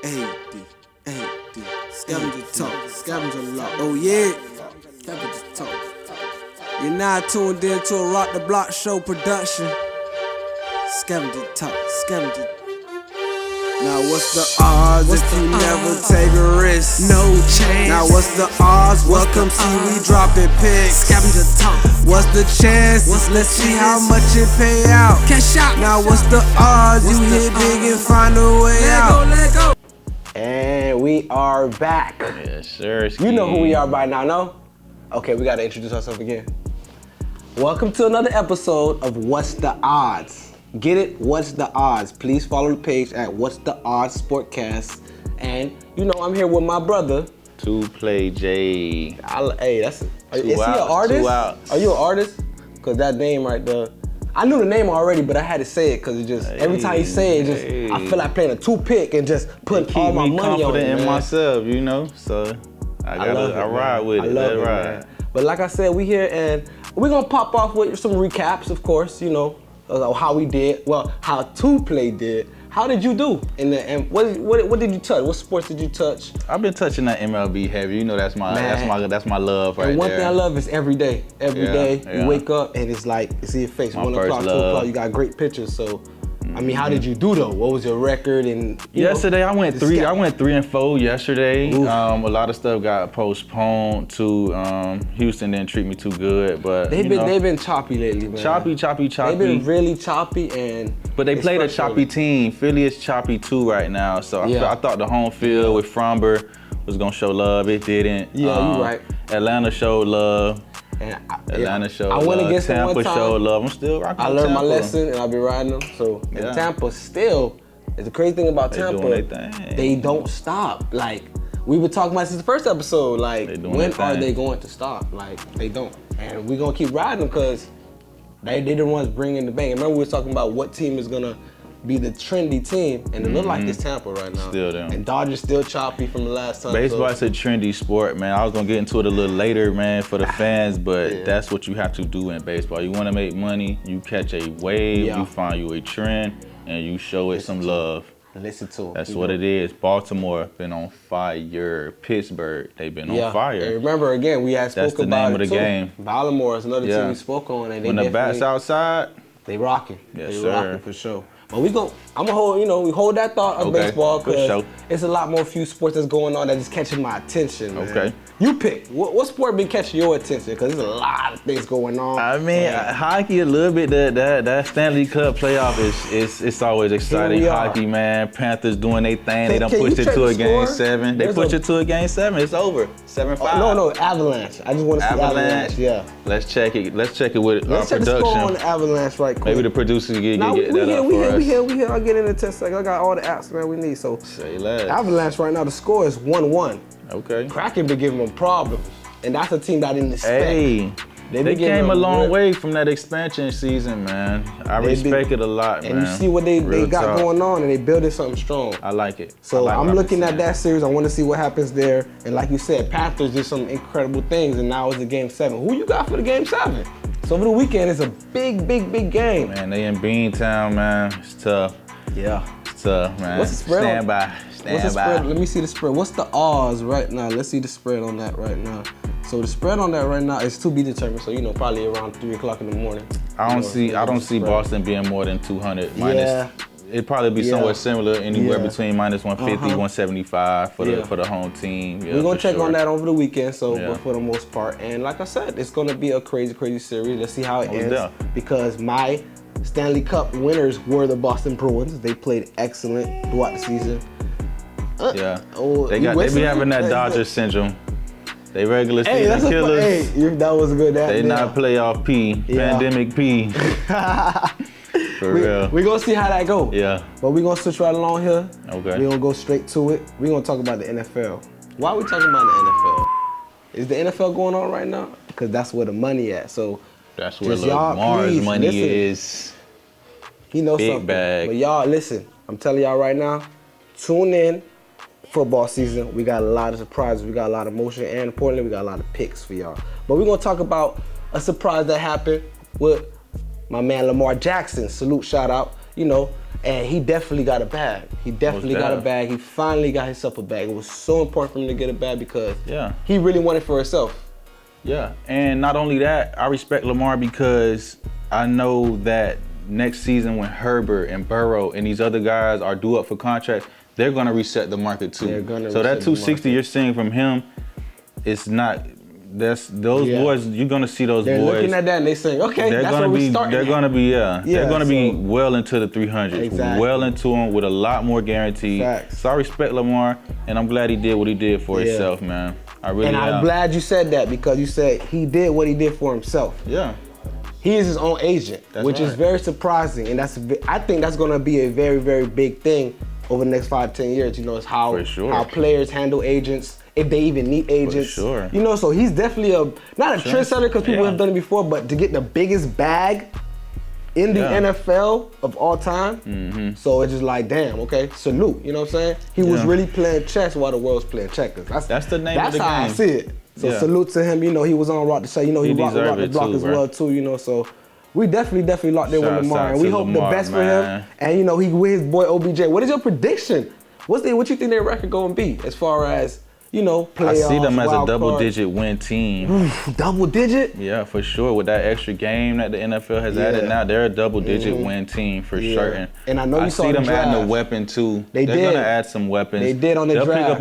A-D, scavenger talk, scavenger law. Oh yeah, scavenger talk. You're now tuned in to a Rock the Block show production. Scavenger talk, scavenger. Now what's the odds if you never take a risk? No chance. Now what's the odds? Welcome see we dropping picks. Scavenger talk. What's the chance? Let's see how much it pay out. Cash out. Now what's the odds? You hit big and find a way out. Let go. And we are back. Yes, sir. You know who we are by now, no? Okay, we gotta introduce ourselves again. Welcome to another episode of What's the Odds? Get it? What's the Odds? Please follow the page at What's the Odds Sportscast. And you know I'm here with my brother. To play J. Hey, is he an artist? 2 outs. Are you an artist? Cause that name right there. I knew the name already, but I had to say it because it just every time you say it, I feel like playing a 2-pick and just putting all my money on it. Confident in myself, you know. So I ride with it. Let it ride. But like I said, we here and we're gonna pop off with some recaps, of course. You know how we did. Well, how 2Play did. How did you do? And what did you touch? What sports did you touch? I've been touching that MLB heavy. You know that's my love right there. And one thing I love is every day. Every day you wake up and it's like it's in your face. My 1 o'clock, 2 o'clock. You got great pictures. So I mean, how did you do though? What was your record? And yesterday I went 3-4 yesterday. A lot of stuff got postponed to Houston didn't treat me too good, but they've been choppy lately, man. Choppy. They've been really choppy but they played a choppy team. Philly is choppy too right now. So I thought the home field with Fromber was gonna show love. It didn't. Yeah, you're right. Atlanta showed love. Atlanta showed love. I went against them one time. Tampa showed love. I'm still rocking. I learned my lesson and I've been riding them. So and Tampa still is the crazy thing about Tampa. They don't stop. Like we were talking about since the first episode. Like when are they going to stop? Like they don't. And we're gonna keep riding them because they the ones bringing the bang. Remember we were talking about what team is gonna be the trendy team, and it look like it's Tampa right now. Still them. And Dodgers still choppy from the last time. Baseball is a trendy sport, man. I was gonna get into it a little later, man, for the fans, but that's what you have to do in baseball. You wanna make money, you catch a wave, you find you a trend, and you show it some love. Listen to it. That's what it is. Baltimore been on fire. Pittsburgh, they've been on fire. And remember, again, we had spoke about it. That's the name of the game. Baltimore is another team we spoke on, and they when the bat's outside, they rocking. Yes, they sir. Rocking for sure. But I'm gonna hold, we hold that thought of baseball because it's a lot more few sports that's going on that is catching my attention, man. Okay. You pick. What sport been catching your attention? Because there's a lot of things going on. I mean, hockey a little bit. That Stanley Cup playoff it's always exciting. Hockey, man. Panthers doing their thing. They done pushed it to a game 7. They pushed it to a game 7. It's over. 7-5. No, Avalanche. I just want to see Avalanche. Yeah. Let's check it. Let's check it with Let's check production. the score on the Avalanche right quick. Maybe the producers can get that up for us. We here. I'll get in 10 seconds. I got all the apps, man, we need. So, say less. Avalanche right now, the score is 1-1. Okay. Kraken been giving them problems. And that's a team that I didn't expect. Hey, they came a long way from that expansion season, man. I respect it a lot, man. And you see what they got going on, and they building something strong. I like it. So I'm looking at that series. I want to see what happens there. And like you said, Panthers did some incredible things, and now it's the game 7. Who you got for the game 7? So over the weekend, it's a big game. Man, they in Beantown, man. It's tough. Yeah. It's tough, man. What's the spread? Stand by. Let me see the spread. What's the odds right now? Let's see the spread on that right now. So the spread on that right now is to be determined. So probably around 3 o'clock in the morning. I don't see Boston being more than 200 minus. It'd probably be somewhere similar, anywhere between minus 150, 175 for the home team. We're gonna check on that over the weekend. But for the most part, and like I said, it's gonna be a crazy series. Let's see how it ends. Because my Stanley Cup winners were the Boston Bruins. They played excellent throughout the season. They be having that Dodger syndrome. They regular season killers. That was a good. They not playoff P, pandemic P. For real. We're gonna see how that go. Yeah. But we're gonna switch right along here. Okay. We're gonna go straight to it. We're gonna talk about the NFL. Why are we talking about the NFL? Is the NFL going on right now? Because that's where the money at. So that's where Lamar's money is. He knows big something. Bag. But y'all, listen. I'm telling y'all right now. Tune in. Football season. We got a lot of surprises. We got a lot of motion, and importantly, we got a lot of picks for y'all. But we're gonna talk about a surprise that happened with my man Lamar Jackson. Salute, shout out. you know, and he definitely got a bag. He definitely got a bag. He finally got himself a bag. It was so important for him to get a bag because he really wanted it for himself. Yeah, and not only that, I respect Lamar because I know that next season when Herbert and Burrow and these other guys are due up for contracts, they're gonna reset the market too. So that 260 you're seeing from him, it's not. Those boys. You're gonna see those boys. They're looking at that and they saying, okay, that's where we're starting. They're gonna be they're gonna be well into the 300s, well into them with a lot more guaranteed. So I respect Lamar, and I'm glad he did what he did for himself, man. I really am. And I'm glad you said that because you said he did what he did for himself. Yeah. He is his own agent, which is very surprising, and I think that's gonna be a very, very big thing over the next 5 to 10 years. You know, it's how players handle agents. If they even need agents, you know, so he's definitely not a trendsetter because people have done it before, but to get the biggest bag in the NFL of all time, so it's just like, damn, okay, salute, you know what I'm saying? He was really playing chess while the world's playing checkers. That's the name of the game. That's how I see it. So salute to him, you know, he was on Rock the Show, you know, he rocked the block as well too, you know, so we definitely locked in with Lamar, and we hope the best for him, and you know, he with his boy OBJ. What is your prediction? What you think their record gonna be as far as, you know, playoffs? I see them as a double-digit win team. Double-digit? Yeah, for sure. With that extra game that the NFL has added now, they're a double-digit win team for certain. And I know you saw see the them draft. adding a weapon too. They're gonna add some weapons. They did on the draft. They'll pick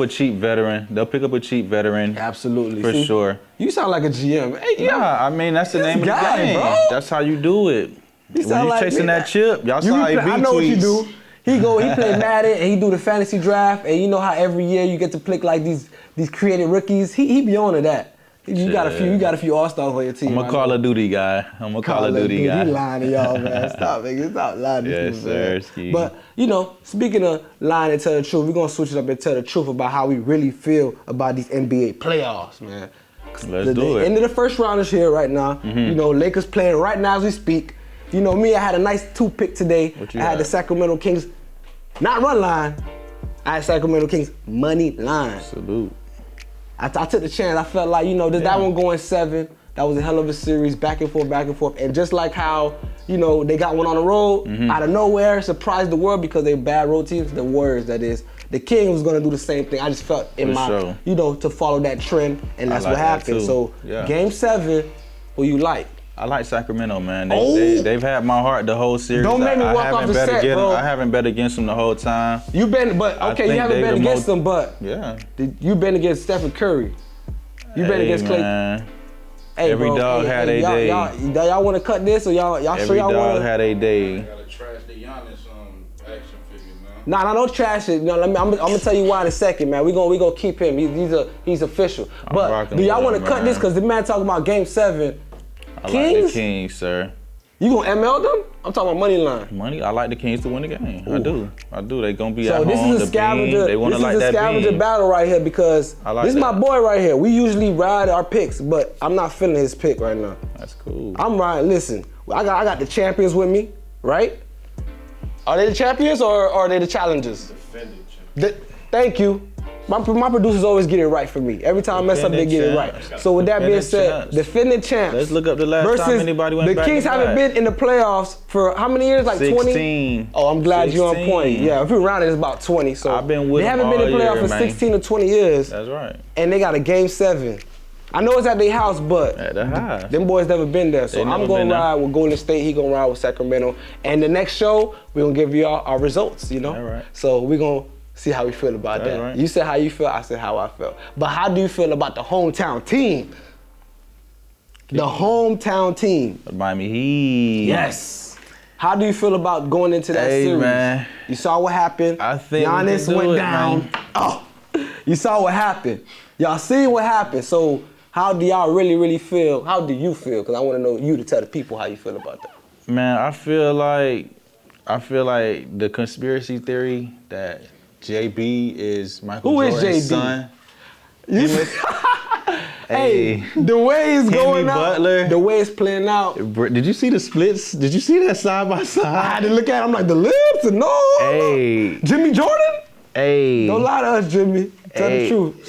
up a cheap veteran. Absolutely. For sure. You sound like a GM. Hey, yeah, I mean that's the name of the game, bro. That's how you do it. When you like chasing that chip, y'all saw AB tweets. I know what you do. He play Madden and he do the fantasy draft, and you know how every year you get to pick like these creative rookies. He be on to that. You got a few all-stars on your team. I'm a Call of Duty guy. Call of Duty guy. You lying to y'all, man. Stop lying to yes, sir. Ski. But you know, speaking of lying and tell the truth, we're gonna switch it up and tell the truth about how we really feel about these NBA playoffs, man. Let's do it. End of the first round is here right now. You know, Lakers playing right now as we speak. You know me, I had a nice 2-pick today. I had the Sacramento Kings, not run line. I had Sacramento Kings money line. Salute. I took the chance. I felt like, you know, that one going 7. That was a hell of a series, back and forth. And just like how, you know, they got one on the road, out of nowhere, surprised the world because they're bad road teams, the Warriors, that is. The Kings was gonna do the same thing. I just felt you know, to follow that trend, and that's what happened. So, Game 7, who you like? I like Sacramento, man. They've had my heart the whole series. Don't make me walk off the set, bro. I haven't bet against them the whole time. You haven't bet against them, but you bet against Stephen Curry. You bet against Clay. Hey, every dog had a day. Y'all want to cut this, or y'all sure y'all want to? Every dog had a day. Gotta trash the Giannis action figure, man. Nah, don't trash it. No, I'm gonna tell you why in a second, man. We gonna keep him. He's official. But do y'all want to cut this? Because the man talking about Game 7. I like the Kings, sir. You gonna ML them? I'm talking about money line. Money. I like the Kings to win the game. Ooh. I do. They gonna be at home. So this is a scavenger. They want to like that scavenger battle right here because this is my boy right here. We usually ride our picks, but I'm not feeling his pick right now. That's cool. I'm riding. Listen, I got the champions with me, right? Are they the champions or are they the challengers? Defending champions. Thank you. My producers always get it right for me. Every time I mess up, they get it right. So with that being said, defending champs. Let's look up the last time anybody went back. The Kings haven't been in the playoffs for how many years? Like 16. 20? Oh, I'm glad you're on point. Yeah, if you're around it, it's about 20. So I've been with they haven't been in the playoffs for 16 or 20 years. That's right. And they got a Game 7. I know it's at their house, but at the house. Them boys never been there. So I'm gonna ride with Golden State. He gonna ride with Sacramento. And the next show, we're gonna give you our results. You know. All right. So we're gonna see how we feel about that. Right. You said how you feel, I said how I felt. But how do you feel about the hometown team? The hometown team. The Miami Heat. Yes. How do you feel about going into that series? Man. You saw what happened. I think Giannis went down. Man. Oh, you saw what happened. Y'all seen what happened. So how do y'all really feel? How do you feel? Because I want to know you to tell the people how you feel about that. Man, I feel like the conspiracy theory that JB is Michael Jordan's son. Hey, the way it's going Himmy out, Butler. the way it's playing out. Did you see the splits? Did you see that side by side? I had to look at it. I'm like, the lips? No. Hey. Jimmy Jordan? Hey. Don't lie to us, Jimmy. Tell the truth.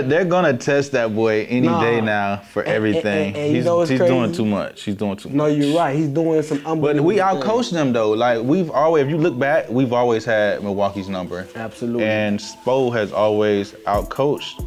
They're gonna test that boy any day now for everything. And he's doing too much. He's doing too much. No, you're right. He's doing some unbelievable. But we outcoached them though. Like if you look back, we've always had Milwaukee's number. Absolutely. And Spo has always outcoached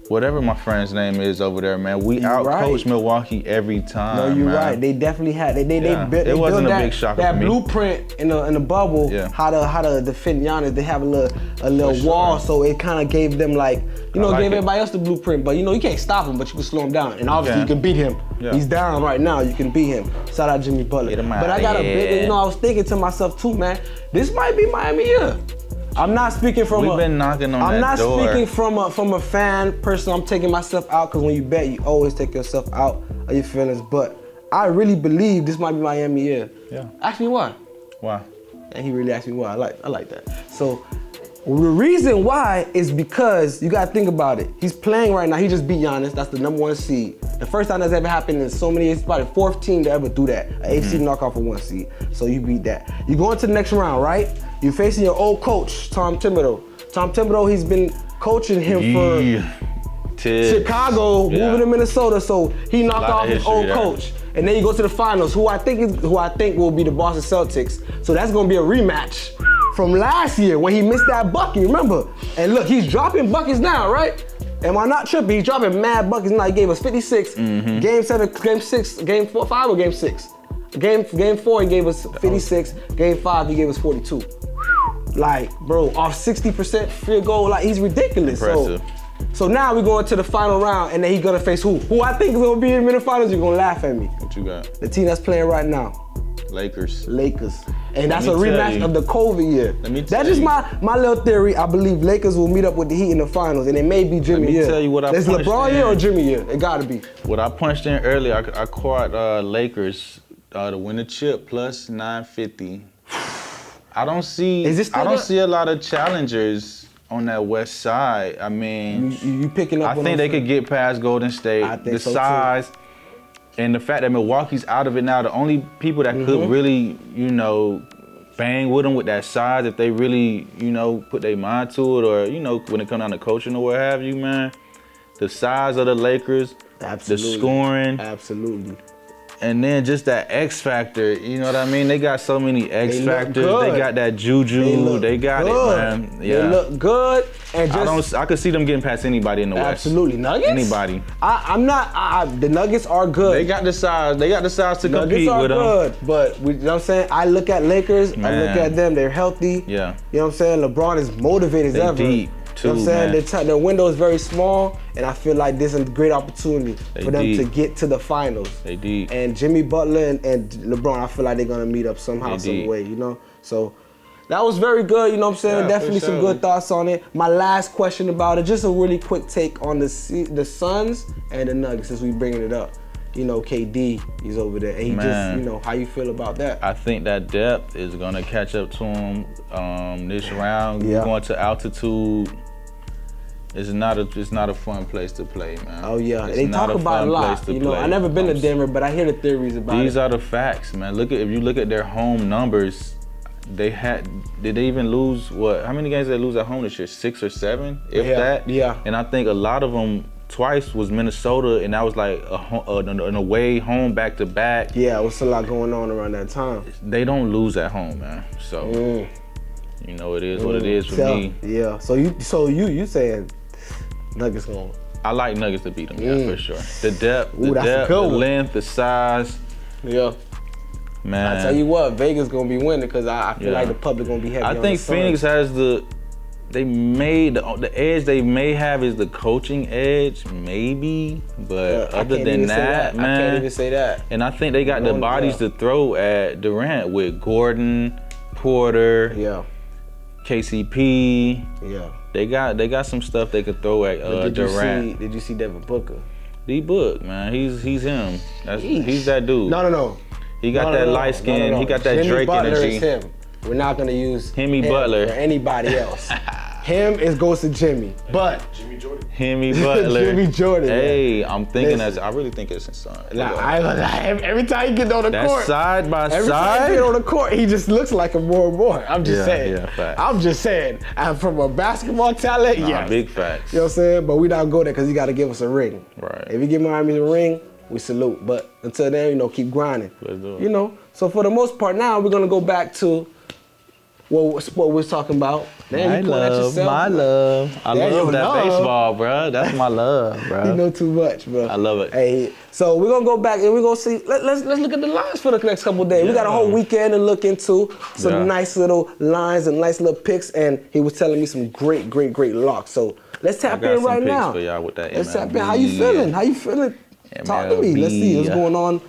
whatever my friend's name is over there, man. We outcoached Milwaukee every time. No, you're man. right. They definitely had. They built. It wasn't a big shocker that for me. blueprint in the bubble. Yeah. How to defend Giannis. They have a little wall, so it kind of gave them gave everybody else the blueprint. But you can't stop him, but you can slow him down. And obviously you can beat him. Yeah. He's down right now. You can beat him. Shout out Jimmy Butler. But I got a big. I was thinking to myself too, man. This might be Miami year. I'm not speaking from We've been knocking on I'm that door. not speaking from a fan person. I'm taking myself out because when you bet, you always take yourself out of your feelings. But I really believe this might be Miami year. Yeah. Ask me why. Why? And he really asked me why. I like that. So the reason why is because you gotta think about it. He's playing right now. He just beat Giannis. That's the #1 seed. The first time that's ever happened in so many years. It's probably the 4th team to ever do that. An 8 seed knockoff for 1 seed. So you beat that. You go into the next round, right? You're facing your old coach, Tom Thibodeau. Tom Thibodeau, he's been coaching him for Chicago, moving to Minnesota. So he knocked off his old coach. And then you go to the finals, who I think will be the Boston Celtics. So that's gonna be a rematch from last year when he missed that bucket, remember? And look, he's dropping buckets now, right? Am I not tripping? He's dropping mad buckets now. He gave us 56, Game 7, Game 6, Game 4, 5 or Game 6? Game 4, he gave us 56. Game 5, he gave us 42. Like, bro, off 60% field goal, like he's ridiculous. Impressive. So now we're going to the final round, and then he's gonna face who? Who I think is gonna be in the finals. You're gonna laugh at me. What you got? The team that's playing right now. Lakers. And that's a rematch of the COVID year. That's just my little theory. I believe Lakers will meet up with the Heat in the finals, and it may be Jimmy year. Let me tell you what I punched in. It's LeBron year or Jimmy year? It gotta be. What I punched in earlier, I caught Lakers to win the chip plus 950. I don't see a lot of challengers on that west side. I mean, you picking up. I think they could get past Golden State. I think so size too. And the fact that Milwaukee's out of it now, the only people that could really, bang with them with that size, if they really, put their mind to it, or, when it comes down to coaching or what have you, man, the size of the Lakers, the scoring. Absolutely. And then just that X factor, you know what I mean? They got so many X factors. They got that juju. They got it, man. Yeah. They look good. And I could see them getting past anybody in the West. Absolutely. Nuggets? Anybody. The Nuggets are good. They got the size. They got the size to compete with them. Good, but you know what I'm saying? I look at Lakers. Man. I look at them. They're healthy. Yeah. You know what I'm saying? LeBron is motivated as ever. Deep. You know what I'm saying? Their window is very small, and I feel like this is a great opportunity for them to get to the finals. They deep. And Jimmy Butler and LeBron, I feel like they're gonna meet up somehow, some way, So that was very good, you know what I'm saying? Yeah, definitely some good thoughts on it. My last question about it, just a really quick take on the Suns and the Nuggets, since we bringing it up. KD, he's over there. And he just, how you feel about that? I think that depth is gonna catch up to him this round. Yeah. Going to altitude. It's not a fun place to play, man. Oh yeah, they talk about a lot. I never been to Denver, but I hear the theories about it. These are the facts, man. If you look at their home numbers, did they even lose how many games did they lose at home this year? 6 or 7, if that. Yeah. And I think a lot of them twice was Minnesota, and that was like an away home back to back. Yeah, it was a lot going on around that time. They don't lose at home, man. So it is what it is for me. Yeah. So you saying Nuggets going? I like Nuggets to beat them, yeah, for sure. The depth, the length, the size. Yeah. Man. I tell you what, Vegas gonna be winning because I feel like the public gonna be heavy. I think Phoenix has the edge they may have is the coaching edge, maybe, but other than that, man, I can't even say that. And I think they got the bodies to throw at Durant with Gordon, Porter, KCP. Yeah. They got some stuff they could throw at Durant. Did you see Devin Booker? D-Book, man, he's him. He's that dude. No. He got that light skin. He got that Jimmy Drake Butler energy. Is him. We're not gonna use Himmy Butler or anybody else. Him goes to Jimmy, but Jimmy Jordan. Himmy Butler. Jimmy Jordan. Hey, I'm thinking I really think it's his son. Every time he gets on the court, side by every side. time he get on the court, he just looks like him more and more. I'm just saying. Yeah, facts. I'm just saying. And from a basketball talent, yeah, big facts. You know what I'm saying? But we don't go there because he got to give us a ring. Right. If he give Miami a ring, we salute. But until then, keep grinding. Let's do it. So for the most part, now we're gonna go back to what we're talking about. My love. I love that baseball, bro. That's my love, bro. You know too much, bro. I love it. Hey, so we're gonna go back and we're gonna see. Let's look at the lines for the next couple of days. We got a whole weekend to look into some nice little lines and nice little picks. And he was telling me some great locks. So let's tap in right now. For y'all with that let's tap in. How you feeling? Talk to me. Let's see what's going on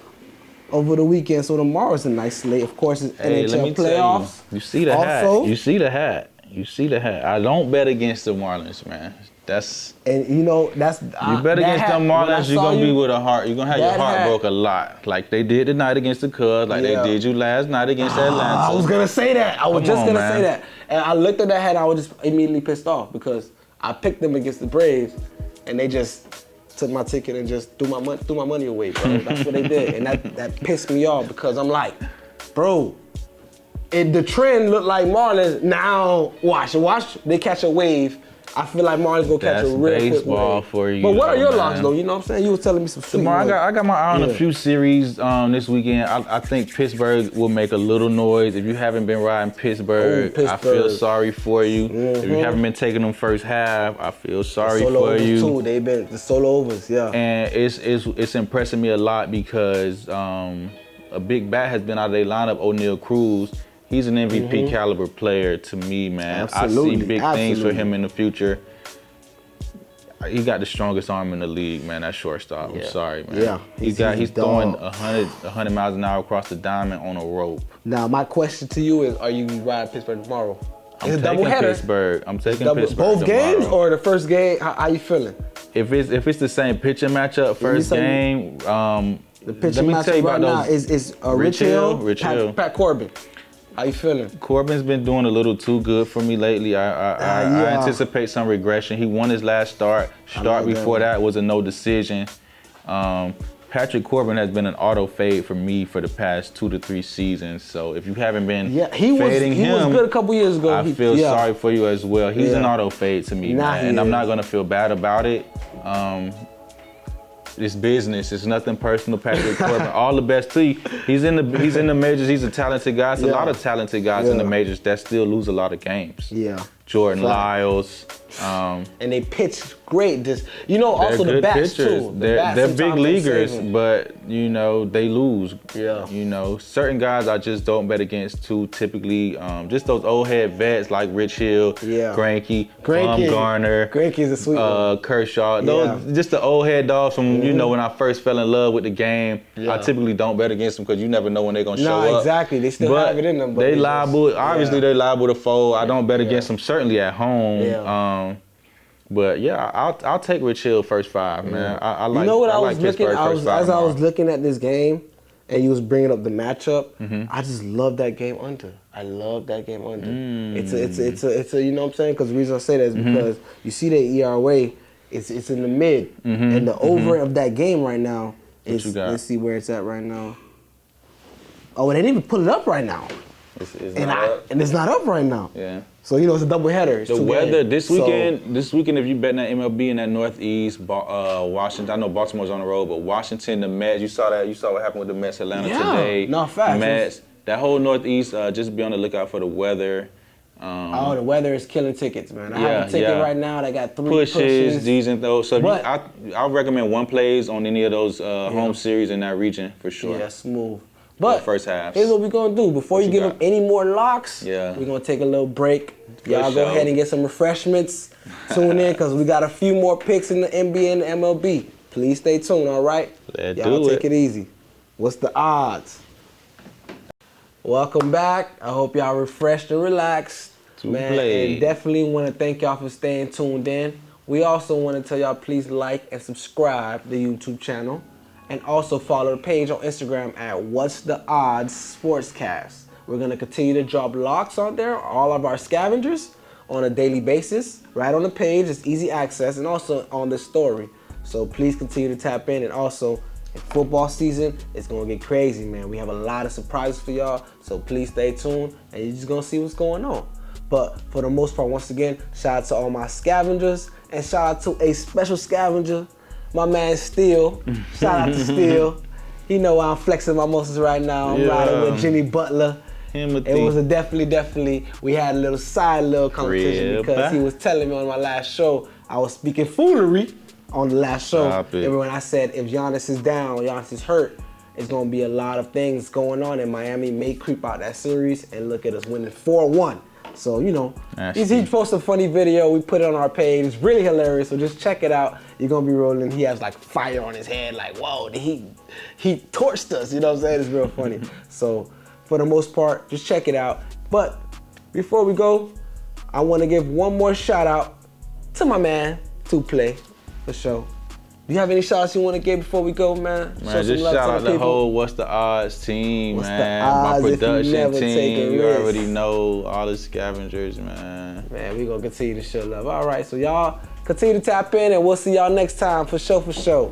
over the weekend. So tomorrow is a nice slate. Of course, it's NHL playoffs. You see the hat. You see the hat. You see the hat. I don't bet against the Marlins, man. That's you bet against them Marlins, you're gonna be with a heart. You're gonna have your heart broke a lot, like they did tonight against the Cubs, like they did you last night against Atlanta. I was gonna say that. I was just gonna say that, and I looked at that hat. And I was just immediately pissed off because I picked them against the Braves, and they just took my ticket and just threw my money away, bro. That's what they did, and that pissed me off because I'm like, bro, the trend looked like Marlins. Now watch, they catch a wave. I feel like Marlins gonna catch a real quick wave. For you. But what are your locks though? You know what I'm saying? You was telling me some shit. Tomorrow, I got my eye on a few series this weekend. I think Pittsburgh will make a little noise. If you haven't been riding Pittsburgh, I feel sorry for you. If you haven't been taking them first half, I feel sorry for you. Too. They've been the solo overs, yeah. And it's impressing me a lot because a big bat has been out of their lineup, O'Neal Cruz. He's an MVP caliber player to me, man. Absolutely. I see big things for him in the future. He got the strongest arm in the league, man. That shortstop. I'm sorry, man. Yeah. He's throwing 100 miles an hour across the diamond on a rope. Now, my question to you is, are you riding Pittsburgh tomorrow? I'm taking Pittsburgh. I'm taking Pittsburgh both tomorrow. Games or the first game? How you feeling? If it's the same pitching matchup, first game. The pitching matchup right now is Rich Hill, Pat Corbin. How you feeling? Corbin's been doing a little too good for me lately. I anticipate some regression. He won his last start. Before that was a no decision. Patrick Corbin has been an auto fade for me for the past 2 to 3 seasons. So if you haven't been fading him, he was good a couple years ago. I feel sorry for you as well. He's an auto fade to me, man, and I'm not gonna feel bad about it. It's business. It's nothing personal, Patrick Corbin. All the best to you. He's in the majors. He's a talented guy. There's a lot of talented guys in the majors that still lose a lot of games. Yeah. Jordan Lyles. And they pitch great. Also the bats too. They're big leaguers, but they lose. Yeah. Certain guys I just don't bet against too. Typically, just those old head vets like Rich Hill, Greinke, Garner, Greinke's a sweet one. Kershaw. Those just the old head dogs from when I first fell in love with the game. I typically don't bet against them because you never know when they're gonna show up. Exactly. They still have it in them. But they liable. Obviously, they're liable to fold. I don't bet against them. Certainly at home. Yeah. But yeah, I'll take Rich Hill first 5, man. I like. You know what I was looking as I was looking at this game, and you was bringing up the matchup. I just love that game under. I love that game under. It's a you know what I'm saying? Because the reason I say that is because you see the ERA, it's in the mid, and the over of that game right now is. Let's see where it's at right now. Oh, they didn't even put it up right now. And it's not up right now. Yeah. So it's a double header. The weather this weekend, if you bet that MLB in that Northeast, Washington. I know Baltimore's on the road, but Washington, the Mets. You saw what happened with the Mets Atlanta today. No, facts. Mets. That whole Northeast. Just be on the lookout for the weather. The weather is killing tickets, man. I have a ticket right now. They got 3 pushes. These and those. So I'll recommend one plays on any of those home series in that region for sure. Yeah, smooth. But first half. Here's what we're gonna do. Before you give them any more locks, we're gonna take a little break. Y'all go ahead and get some refreshments. Tune in because we got a few more picks in the NBA and the MLB. Please stay tuned, all right? Y'all take it easy. What's the odds? Welcome back. I hope y'all refreshed and relaxed. And definitely want to thank y'all for staying tuned in. We also want to tell y'all please like and subscribe to the YouTube channel. And also follow the page on Instagram at What's the Odds Sportscast. We're going to continue to drop locks on there, all of our scavengers. on a daily basis, right on the page. It's easy access, and also on the story. So please continue to tap in. And also, in football season, it's gonna get crazy, man. We have a lot of surprises for y'all, so please stay tuned, and you're just gonna see what's going on. But for the most part, once again, shout out to all my scavengers, and shout out to a special scavenger, my man Steele. Shout out to Steele. He know why I'm flexing my muscles right now. I'm riding with Himmy Butler. It was a definitely, we had a little competition because he was telling me on my last show, I was speaking foolery on the last show. When I said, if Giannis is down, Giannis is hurt, it's gonna be a lot of things going on in Miami. May creep out that series, and look at us winning 4-1. So, you know, he posted a funny video. We put it on our page. It's really hilarious. So just check it out. You're going to be rolling. He has like fire on his head. Like, whoa, he torched us. You know what I'm saying? It's real funny. So for the most part, just check it out. But before we go, I want to give one more shout out to my man, 2Play, for sure. Do you have any shots you want to give before we go, man? Man, just shout out the whole What's the Odds team, man. My production team, you already know, all the scavengers, man. Man, we gonna continue to show love. All right, so y'all continue to tap in, and we'll see y'all next time, for sure, for sure.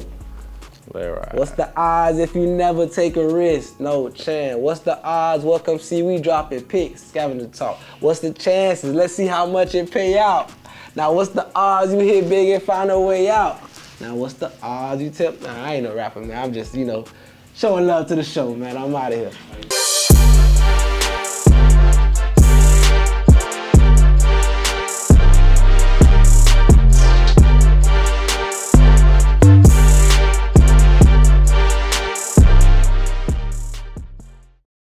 Right. What's the odds if you never take a risk? No chance. What's the odds? Welcome, see we dropping picks, scavenger talk. What's the chances? Let's see how much it pay out. Now, what's the odds you hit big and find a way out? Now, what's the odds you tip? Nah, I ain't no rapper, man. I'm just, you know, showing love to the show, man. I'm out of here.